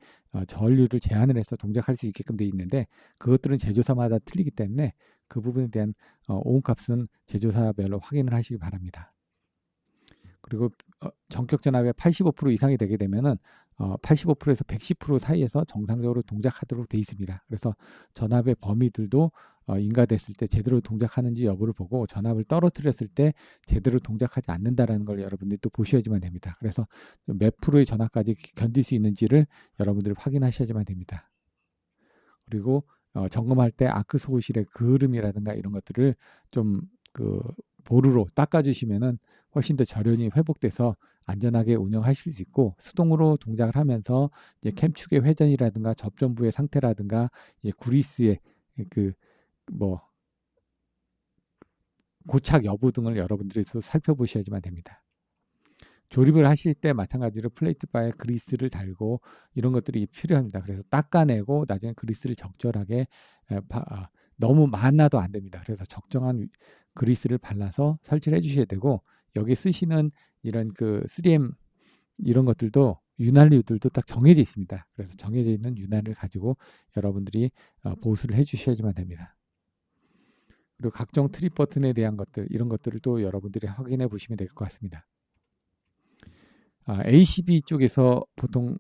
전류를 제한을 해서 동작할 수 있게끔 되어 있는데 그것들은 제조사마다 틀리기 때문에 그 부분에 대한 오음값은 제조사별로 확인을 하시기 바랍니다. 그리고 전격 전압의 85% 이상이 되게 되면은 85%에서 110% 사이에서 정상적으로 동작하도록 되어 있습니다. 그래서 전압의 범위들도 인가됐을 때 제대로 동작하는지 여부를 보고 전압을 떨어뜨렸을 때 제대로 동작하지 않는다라는 걸 여러분들이 또 보셔야지만 됩니다. 그래서 몇 프로의 전압까지 견딜 수 있는지를 여러분들이 확인하셔야지만 됩니다. 그리고 점검할 때 아크 소실의 그을음이라든가 이런 것들을 좀 보루로 닦아주시면은 훨씬 더 절연이 회복돼서 안전하게 운영하실 수 있고 수동으로 동작을 하면서 이제 캠축의 회전이라든가 접전부의 상태라든가 이제 구리스의 고착 여부 등을 여러분들이 살펴보셔야지만 됩니다. 조립을 하실 때 마찬가지로 플레이트 바에 그리스를 달고 이런 것들이 필요합니다. 그래서 닦아내고 나중에 그리스를 적절하게 너무 많아도 안 됩니다. 그래서 적정한 그리스를 발라서 설치를 해주셔야 되고 여기 쓰시는 이런 3M 이런 것들도 윤활유들도 딱 정해져 있습니다. 그래서 정해져 있는 윤활을 가지고 여러분들이 보수를 해주셔야지만 됩니다. 그리고 각종 트립 버튼에 대한 것들 이런 것들을 또 여러분들이 확인해 보시면 될 것 같습니다. ACB 쪽에서 보통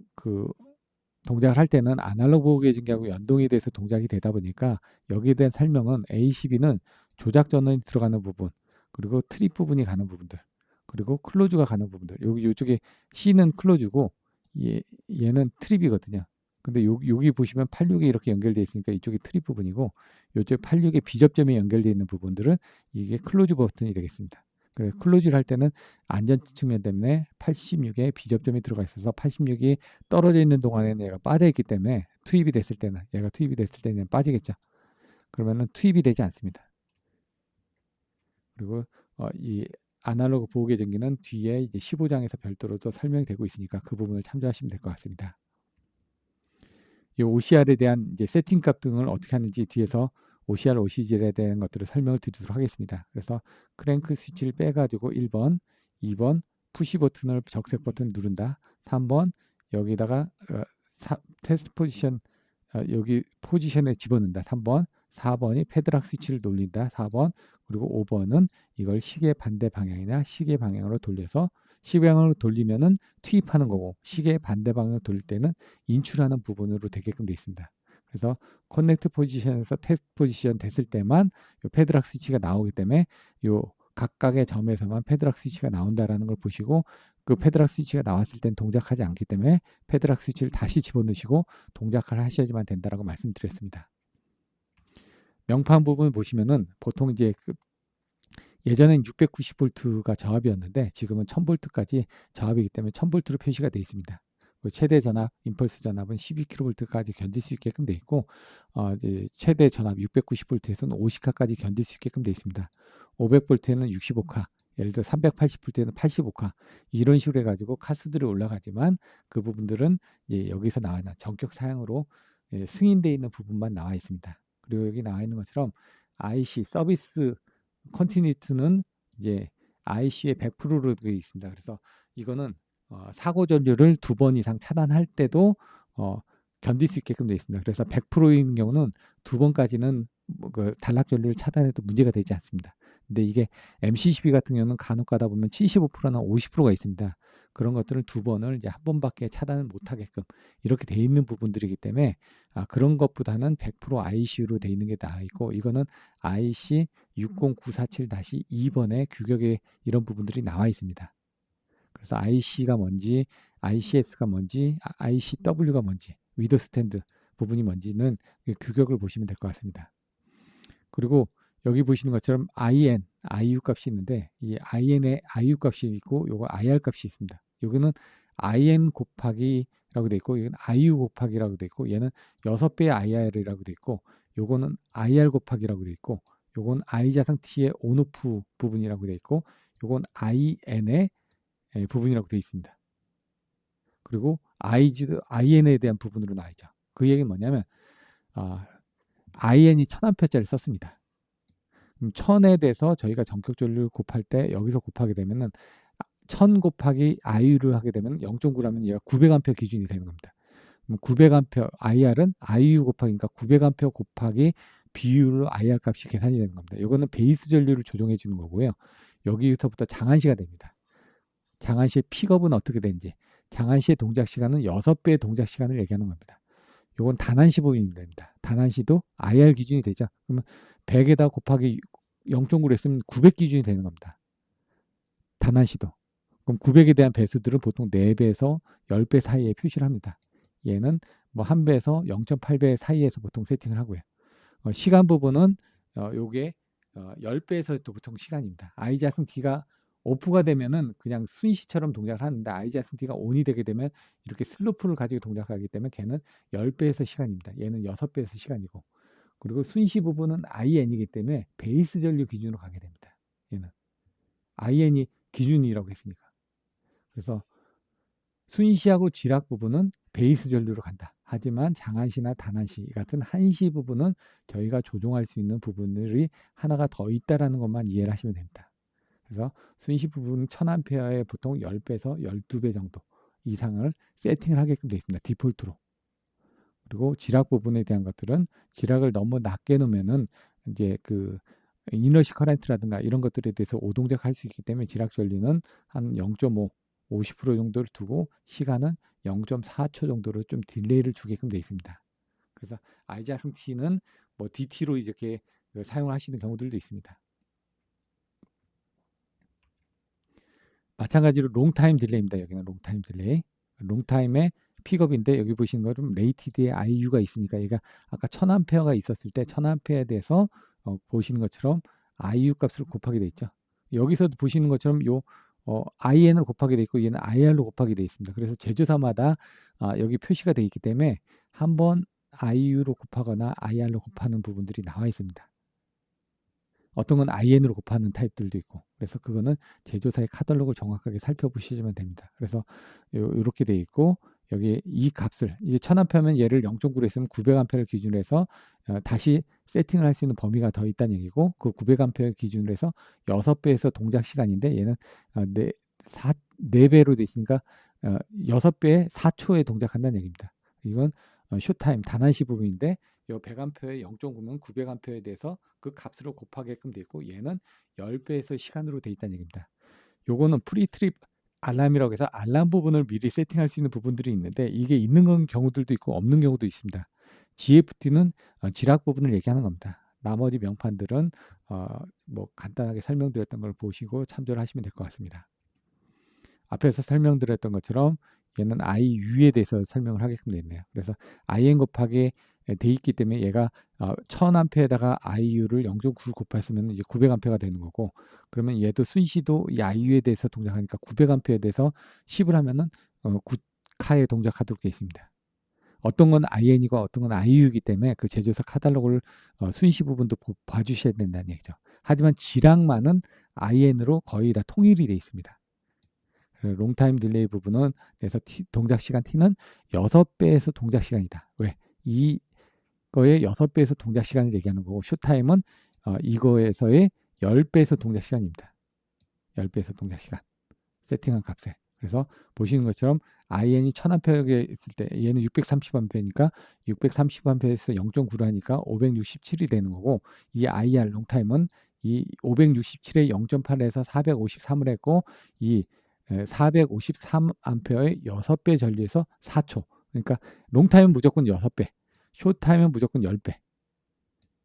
동작을 할 때는 아날로그 계층기하고 연동에 대해서 동작이 되다 보니까 여기에 대한 설명은 ACB는 조작 전원이 들어가는 부분 그리고 트립 부분이 가는 부분들 그리고 클로즈가 가는 부분들 이쪽에 C는 클로즈고 얘는 트립이거든요. 근데 여기 보시면 86에 이렇게 연결되어 있으니까 이쪽이 트립 부분이고 이쪽 86에 비접점이 연결되어 있는 부분들은 이게 클로즈 버튼이 되겠습니다. 그래서 클로즈를 할 때는 안전 측면 때문에 86에 비접점이 들어가 있어서 86이 떨어져 있는 동안에는 얘가 빠져 있기 때문에 투입이 됐을 때는 얘가 투입이 됐을 때는 빠지겠죠. 그러면은 투입이 되지 않습니다. 그리고 이 아날로그 보호계정기는 뒤에 이제 15장에서 별도로 또 설명이 되고 있으니까 그 부분을 참조하시면 될 것 같습니다. 이 OCR에 대한 이제 세팅값 등을 어떻게 하는지 뒤에서 OCR, OCG에 대한 것들을 설명을 드리도록 하겠습니다. 그래서 크랭크 스위치를 빼가지고 1번, 2번, 푸시 버튼을 적색 버튼 누른다. 3번 여기다가 테스트 포지션 여기 포지션에 집어넣는다. 3번. 4번이 패드락 스위치를 돌린다. 4번. 그리고 5번은 이걸 시계 반대 방향이나 시계 방향으로 돌려서 시계 방향으로 돌리면은 투입하는 거고 시계 반대 방향으로 돌릴 때는 인출하는 부분으로 되게끔 되어 있습니다. 그래서 커넥트 포지션에서 테스트 포지션 됐을 때만 요 패드락 스위치가 나오기 때문에 요 각각의 점에서만 패드락 스위치가 나온다라는 걸 보시고 그 패드락 스위치가 나왔을 땐 동작하지 않기 때문에 패드락 스위치를 다시 집어넣으시고 동작을 하셔야지만 된다라고 말씀드렸습니다. 명판 부분 보시면은 보통 이제 예전엔 690V가 저압이었는데 지금은 1000V까지 저압이기 때문에 1000V로 표시가 되어 있습니다. 최대 전압, 임펄스 전압은 12kV까지 견딜 수 있게끔 되어 있고 이제 최대 전압 690V에서는 50K까지 견딜 수 있게끔 되어 있습니다. 500V에는 65K, 예를 들어 380V에는 85K 이런 식으로 해가지고 카스들이 올라가지만 그 부분들은 이제 여기서 나와있는 전격 사양으로 승인되어 있는 부분만 나와 있습니다. 그리고 여기 나와 있는 것처럼 IC 서비스 컨티니티는 이제 IC의 100%로 되어 있습니다. 그래서 이거는 사고 전류를 2번 이상 차단할 때도 견딜 수 있게끔 되어 있습니다. 그래서 100%인 경우는 2번까지는 그 단락 전류를 차단해도 문제가 되지 않습니다. 근데 이게 MCCB 같은 경우는 간혹 가다 보면 75%나 50%가 있습니다. 그런 것들을 2번을 이제 한 번밖에 차단을 못하게끔 이렇게 돼 있는 부분들이기 때문에 그런 것보다는 100% ICU로 돼 있는 게 나아 있고 이거는 IC 60947-2번의 규격에 이런 부분들이 나와 있습니다. 그래서 IC가 뭔지, ICS가 뭔지, ICW가 뭔지, 위더 스탠드 부분이 뭔지는 규격을 보시면 될 것 같습니다. 그리고 여기 보시는 것처럼 IN, IU 값이 있는데 이 IN의 IU 값이 있고 요거 IR 값이 있습니다. 여기는 IN 곱하기라고 돼 있고 이건 IU 곱하기라고 돼 있고 얘는 6배의 IR이라고 돼 있고 요거는 IR 곱하기라고 돼 있고 요건 I자상 T의 온오프 부분이라고 돼 있고 요건 IN의 부분이라고 돼 있습니다. 그리고 IN에 대한 부분으로 나와 있죠. 그 얘기는 뭐냐면 IN이 1000A짜리 썼습니다. 그럼 1000에 대해서 저희가 전격 전류를 곱할 때 여기서 곱하게 되면은 1000 곱하기 IU를 하게 되면 0.9라면 얘가 900A 기준이 되는 겁니다. 그럼 900A IR은 IU 곱하기니까 900A 곱하기 비율로 IR 값이 계산이 되는 겁니다. 이거는 베이스 전류를 조정해 주는 거고요. 여기서부터 장한시가 됩니다. 장한시의 픽업은 어떻게 되는지 장한시의 동작 시간은 6배의 동작 시간을 얘기하는 겁니다. 요건 단한시 부분이 됩니다. 단한시도 IR 기준이 되죠. 그러면 100에다 곱하기 0.9로 했으면 900 기준이 되는 겁니다. 단한시도. 그럼 900에 대한 배수들은 보통 4배에서 10배 사이에 표시를 합니다. 얘는 뭐 1배에서 0.8배 사이에서 보통 세팅을 하고요. 시간 부분은 요게 10배에서 또 보통 시간입니다. I자승 T가 오프가 되면은 그냥 순시처럼 동작을 하는데 I자승 T가 ON이 되게 되면 이렇게 슬로프를 가지고 동작하기 때문에 걔는 10배에서 시간입니다. 얘는 6배에서 시간이고 그리고 순시 부분은 IN이기 때문에 베이스 전류 기준으로 가게 됩니다. 얘는 IN이 기준이라고 했으니까. 그래서 순시하고 지락 부분은 베이스 전류로 간다. 하지만 장한시나 단한시 같은 한시 부분은 저희가 조종할 수 있는 부분들이 하나가 더 있다라는 것만 이해를 하시면 됩니다. 그래서 순시 부분 1000A에 보통 10배에서 12배 정도 이상을 세팅을 하게끔 되어 있습니다. 디폴트로. 그리고 지락 부분에 대한 것들은 지락을 너무 낮게 놓으면은 이제 그 이너시 커런트라든가 이런 것들에 대해서 오동작할 수 있기 때문에 지락 전류는 한 0.5, 50% 정도를 두고 시간은 0.4초 정도로 좀 딜레이를 주게끔 되어 있습니다. 그래서 I자승 T는 뭐 DT로 이렇게 사용을 하시는 경우들도 있습니다. 마찬가지로 롱타임 딜레이입니다. 여기는 롱타임 딜레이. 롱타임의 픽업인데 여기 보시는 것은 레이티드의 IU가 있으니까 얘가 아까 1000A가 있었을 때 1000A에 대해서 보시는 것처럼 IU 값을 곱하게 돼 있죠. 여기서도 보시는 것처럼 요 IN을 곱하게 돼 있고 얘는 IR로 곱하게 돼 있습니다. 그래서 제조사마다 여기 표시가 돼 있기 때문에 한번 IU로 곱하거나 IR로 곱하는 부분들이 나와 있습니다. 어떤 건 IN으로 곱하는 타입들도 있고 그래서 그거는 제조사의 카탈로그를 정확하게 살펴보시면 됩니다. 그래서 이렇게 돼 있고 여기 이 값을 이제 1000A면 얘를 0.9로 했으면 900A를 기준으로 해서 다시 세팅을 할 수 있는 범위가 더 있다는 얘기고 그 900A 기준으로 해서 6배에서 동작 시간인데 얘는 4배로 돼 있으니까 6배에 4초에 동작한다는 얘기입니다. 이건 쇼타임 단한시 부분인데 이 100A의 0.9면 900A에 대해서 그 값으로 곱하게끔 돼 있고 얘는 10배에서 시간으로 돼 있다는 얘기입니다. 요거는 프리트립 알람이라고 해서 알람 부분을 미리 세팅할 수 있는 부분들이 있는데 이게 있는 경우들도 있고 없는 경우도 있습니다. GFT는 지락 부분을 얘기하는 겁니다. 나머지 명판들은 뭐 간단하게 설명드렸던 걸 보시고 참조를 하시면 될 것 같습니다. 앞에서 설명드렸던 것처럼 얘는 IU에 대해서 설명을 하게끔 되어 있네요. 그래서 IN 곱하기 돼 있기 때문에 얘가 1000A에다가 IU를 0.9 곱했으면 이제 900A가 되는 거고, 그러면 얘도 순시도 이 IU에 대해서 동작하니까 900A에 대해서 10을 하면은 9카에 동작하도록 되어 있습니다. 어떤 건 IN이고 어떤 건 IU이기 때문에 그 제조사 카탈로그를 순시 부분도 봐주셔야 된다는 얘기죠. 하지만 지락만은 IN으로 거의 다 통일이 되어 있습니다. 롱타임 딜레이 부분은 그래서 동작 시간 T는 6배에서 동작 시간이다. 왜? 이거의 6배에서 동작 시간을 얘기하는 거고, 쇼타임은 이거에서의 10배에서 동작 시간입니다. 10배에서 동작 시간. 세팅한 값에. 그래서 보시는 것처럼 IN이 1000A에 있을 때 얘는 630A니까 630A에서 0.9를 하니까 567이 되는 거고, 이 IR 롱타임은 이 567에 0.8에서 453을 했고, 이 453A의 6배 전류에서 4초. 그러니까 롱타임은 무조건 6배, 숏타임은 무조건 10배.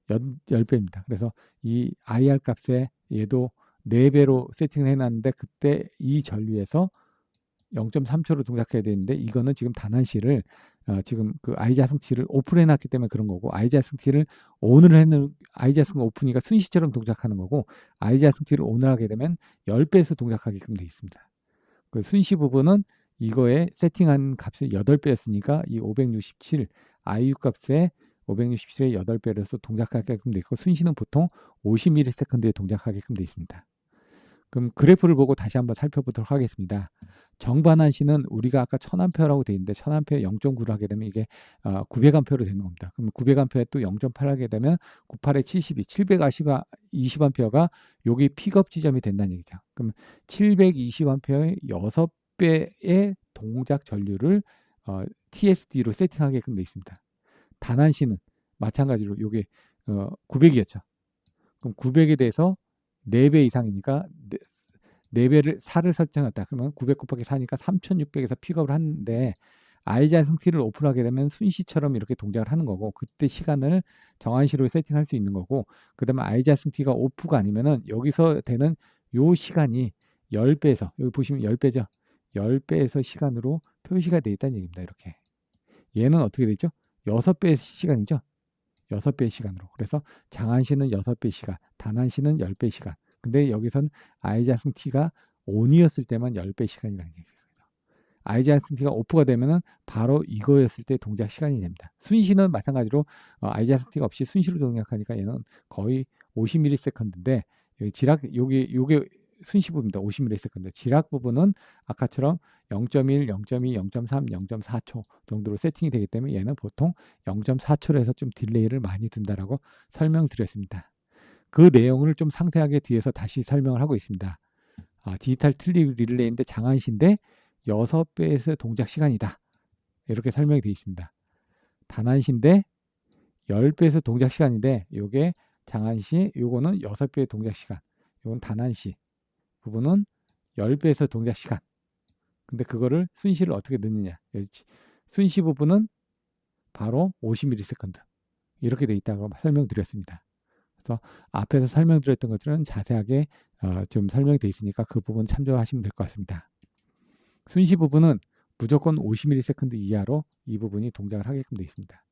10배입니다. 그래서 이 IR 값에 얘도 4배로 세팅을 해놨는데 그때 이 전류에서 0.3초로 동작해야 되는데 이거는 지금 단한시를 지금 그 i자승T를 오픈해놨기 때문에 그런 거고, i자승T를 온을 해놓은 i자승 오픈이가 순시처럼 동작하는 거고, i자승T를 온을 하게 되면 10배에서 동작하게끔 되어 있습니다. 그 순시 부분은 이거에 세팅한 값이 8배였으니까 이 567 IU 값에 567의 8배로서 동작하게끔 되어 있고, 순시는 보통 50ms에 동작하게끔 되어 있습니다. 그럼 그래프를 보고 다시 한번 살펴보도록 하겠습니다. 정반환시는 우리가 아까 1000A라고 되어 있는데 1000A 0.9를 하게 되면 이게 900A로 되는 겁니다. 그럼 900A에 또 0.8 하게 되면 98에 72, 720A가 여기 픽업 지점이 된다는 얘기죠. 그럼 720A의 6배의 동작 전류를 TSD로 세팅하게끔 되어 있습니다. 단한시는 마찬가지로 이게 900이었죠. 그럼 900에 대해서 4배 이상이니까 4배를 4를 설정했다. 그러면 900 곱하기 4니까 3600에서 픽업을 하는데 i자승T를 오픈하게 되면 순시처럼 이렇게 동작을 하는 거고, 그때 시간을 정한시로 세팅할 수 있는 거고, 그 다음에 i자승T가 오프가 아니면은 여기서 되는 요 시간이 10배에서, 여기 보시면 10배죠. 10배에서 시간으로 표시가 되어 있다는 얘기입니다. 이렇게. 얘는 어떻게 되죠? 6배의 시간이죠. 6배의 시간으로. 그래서 장한시는 6배 시간, 단한시는 10배 시간. 근데 여기선 i자승 t가 on이었을 때만 10배 시간이라는 얘기죠. i자승 t가 오프가 되면은 바로 이거였을 때 동작 시간이 됩니다. 순시는 마찬가지로 i자승 t가 없이 순시로 동작하니까 얘는 거의 50ms인데 지락 요게 순시 부분입니다. 50ms. 지락 부분은 아까처럼 0.1, 0.2, 0.3, 0.4초 정도로 세팅이 되기 때문에 얘는 보통 0.4초로 해서 좀 딜레이를 많이 든다라고 설명드렸습니다. 그 내용을 좀 상세하게 뒤에서 다시 설명을 하고 있습니다. 디지털 틀립 릴레이인데 장한시인데 6배에서 동작 시간이다. 이렇게 설명이 되어 있습니다. 단한시인데 10배에서 동작 시간인데 요게 장한시, 요거는 6배의 동작 시간. 요건 단한시. 부분은 10배에서 동작 시간. 근데 그거를 순시를 어떻게 넣느냐. 순시 부분은 바로 50ms. 이렇게 돼 있다고 설명드렸습니다. 그래서 앞에서 설명드렸던 것들은 자세하게 좀 설명이 되어 있으니까 그 부분 참조하시면 될 것 같습니다. 순시 부분은 무조건 50ms 이하로 이 부분이 동작을 하게끔 되어 있습니다.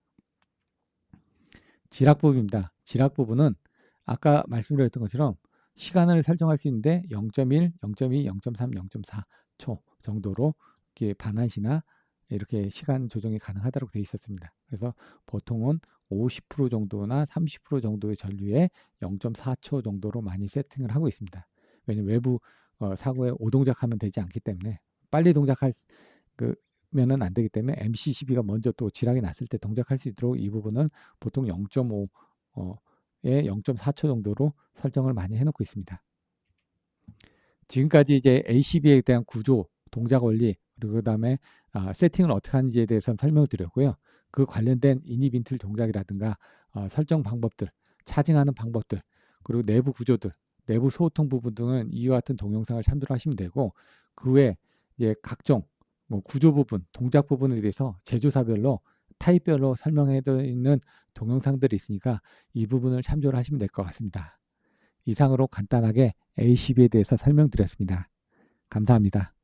지락 부분입니다. 지락 부분은 아까 말씀드렸던 것처럼 시간을 설정할 수 있는데 0.1, 0.2, 0.3, 0.4초 정도로 이렇게 반환시나 이렇게 시간 조정이 가능하다고 되어 있었습니다. 그래서 보통은 50% 정도나 30% 정도의 전류에 0.4초 정도로 많이 세팅을 하고 있습니다. 왜냐하면 외부 사고에 오동작하면 되지 않기 때문에, 빨리 동작할 면은 안 되기 때문에 MC12가 먼저 또 지락이 났을 때 동작할 수 있도록 이 부분은 보통 0.5에 0.4초 정도로 설정을 많이 해놓고 있습니다. 지금까지 이제 ACB에 대한 구조, 동작 원리, 그리고 그다음에 세팅을 어떻게 하는지에 대해서는 설명을 드렸고요. 그 관련된 인입 인툴 동작이라든가 설정 방법들, 차징하는 방법들, 그리고 내부 구조들, 내부 소통 부분 등은 이와 같은 동영상을 참조를 하시면 되고, 그 외에 이제 각종 뭐 구조 부분, 동작 부분에 대해서 제조사별로 타입별로 설명해 있는 동영상들이 있으니까 이 부분을 참조를 하시면 될 것 같습니다. 이상으로 간단하게 ACB에 대해서 설명드렸습니다. 감사합니다.